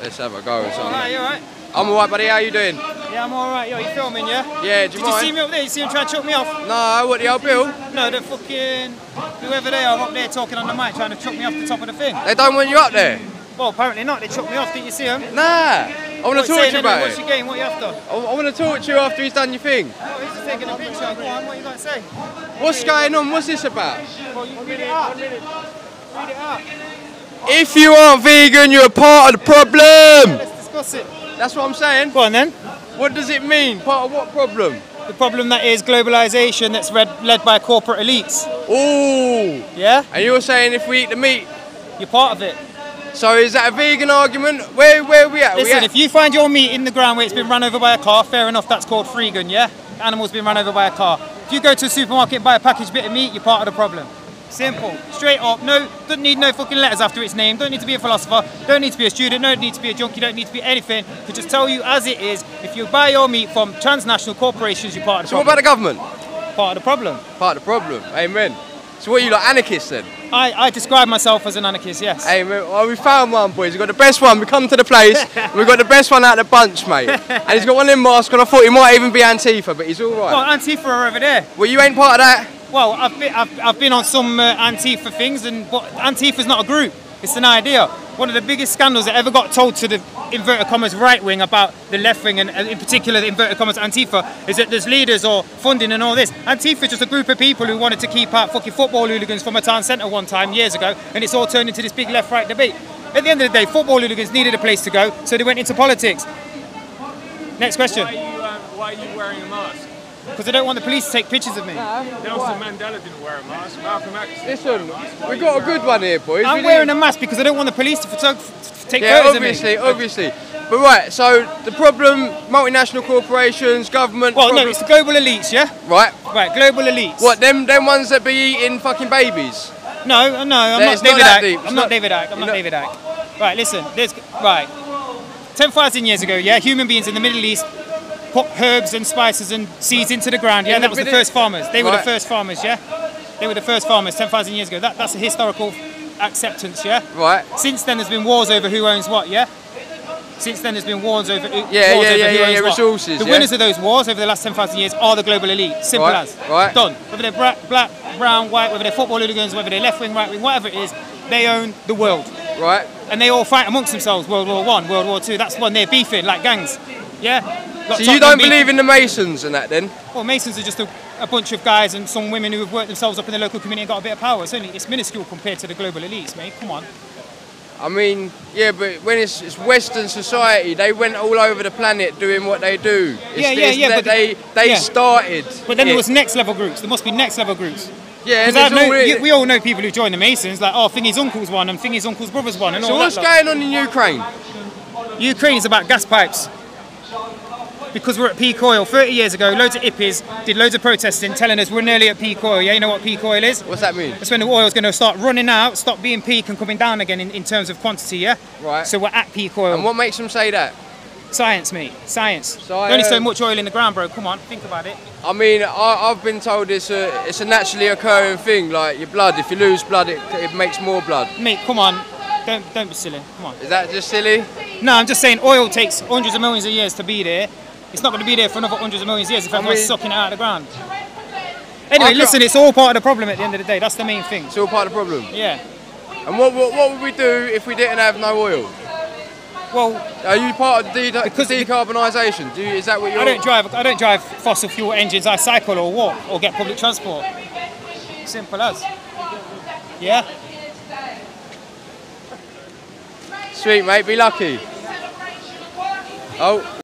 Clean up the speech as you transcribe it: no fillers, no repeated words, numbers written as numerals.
Let's have a go or something. Alright, you alright? I'm alright, buddy. How you doing? Yeah, I'm alright. Yo, you filming, yeah? Yeah, do you mind? Did you see me up there? You see him trying to chuck me off? No, what, the old Bill? No, the fucking... whoever they are up there talking on the mic trying to chuck me off the top of the thing. They don't want you up there? Well, apparently not. They chucked me off. Didn't you see him? Nah. I want to talk to you about What's it. your game? What are you after? I want to talk to you after he's done your thing. Oh, he's just taking a picture. Go on, what you got to say? What's going on? What's this about? Well, you read it out. Read it out. If you aren't vegan, you're a part of the problem. Let's discuss it. That's what I'm saying. Go on then. What does it mean? Part of what problem? The problem that is globalisation that's led by corporate elites. Ooh. Yeah? And you're saying if we eat the meat? You're part of it. So is that a vegan argument? Where are we at? Listen, if you find your meat in the ground where it's been run over by a car, fair enough, that's called freegan, yeah? The animal's been run over by a car. If you go to a supermarket and buy a packaged bit of meat, you're part of the problem. Simple. Straight up. No, don't need no fucking letters after its name. Don't need to be a philosopher. Don't need to be a student. Don't need to be a junkie. Don't need to be anything. To just tell you as it is, if you buy your meat from transnational corporations, you're part of the problem. So what about the government? Part of the problem. Part of the problem. Amen. So what are you, like anarchists then? I describe myself as an anarchist, yes. Amen. Well, we found one, boys. We've got the best one. We come to the place. We've got the best one out of the bunch, mate. And he's got one of them masks, and I thought he might even be Antifa, but he's all right. Well, Antifa are over there. Well, you ain't part of that. Well, I've been on some Antifa things, but Antifa's not a group. It's an idea. One of the biggest scandals that ever got told to the inverted commas right wing about the left wing, and in particular the inverted commas Antifa, is that there's leaders or funding and all this. Antifa is just a group of people who wanted to keep out fucking football hooligans from a town centre one time years ago, and it's all turned into this big left-right debate. At the end of the day, football hooligans needed a place to go, so they went into politics. Next question. Why are you wearing a mask? Because I don't want the police to take pictures of me. Nelson Mandela didn't wear a mask. Malcolm X. Listen, we've got a good one here, boys. I'm wearing a mask because I don't want the police to take photos of me. Obviously. But right, so the problem, multinational corporations, government... Well, no, it's the global elites, yeah? Right. Right, global elites. What, them ones that be eating fucking babies? No, I'm not David Icke. I'm not David Icke. I'm not David Icke. Right, listen, right. 10,000 years ago, yeah, human beings in the Middle East put herbs and spices and seeds into the ground, yeah? That was the first farmers. They were the first farmers, yeah? They were the first farmers 10,000 years ago. That's a historical acceptance, yeah? Right. Since then, there's been wars over who owns what, yeah? Since then, there's been wars over who owns what. Resources, the winners of those wars over the last 10,000 years are the global elite. Simple as. Right. Done. Whether they're black, brown, white, whether they're football hooligans, whether they're left wing, right wing, whatever it is, they own the world. Right. And they all fight amongst themselves. World War I, World War II. That's when they're beefing like gangs. Yeah. So you don't believe in the Masons and that then? Well, Masons are just a bunch of guys and some women who have worked themselves up in the local community and got a bit of power. It's minuscule compared to the global elites, mate. Come on. I mean, yeah, but when it's Western society, they went all over the planet doing what they do. But they started. But then there was next level groups. There must be next level groups. Yeah, we all know people who join the Masons, like, oh, Thingy's uncle's one and Thingy's uncle's brother's one and all that. So what's going on in Ukraine? Ukraine is about gas pipes. Because we're at peak oil. 30 years ago, loads of hippies did loads of protesting telling us we're nearly at peak oil. Yeah, you know what peak oil is? What's that mean? It's when the oil's going to start running out, stop being peak and coming down again in terms of quantity, yeah? Right. So we're at peak oil. And what makes them say that? Science, mate. Science. There's only so much oil in the ground, bro. Come on, think about it. I mean, I've been told it's a naturally occurring thing, like your blood. If you lose blood, it makes more blood. Mate, come on. Don't be silly. Come on. Is that just silly? No, I'm just saying oil takes hundreds of millions of years to be there. It's not going to be there for another hundreds of millions of years if everyone's sucking it out of the ground. Anyway, listen, it's all part of the problem at the end of the day. That's the main thing. It's all part of the problem? Yeah. And what would we do if we didn't have no oil? Well, are you part of decarbonisation? Is that what you're... I don't drive fossil fuel engines. I cycle or walk or get public transport. Simple as. Yeah? Sweet, mate. Be lucky. Oh.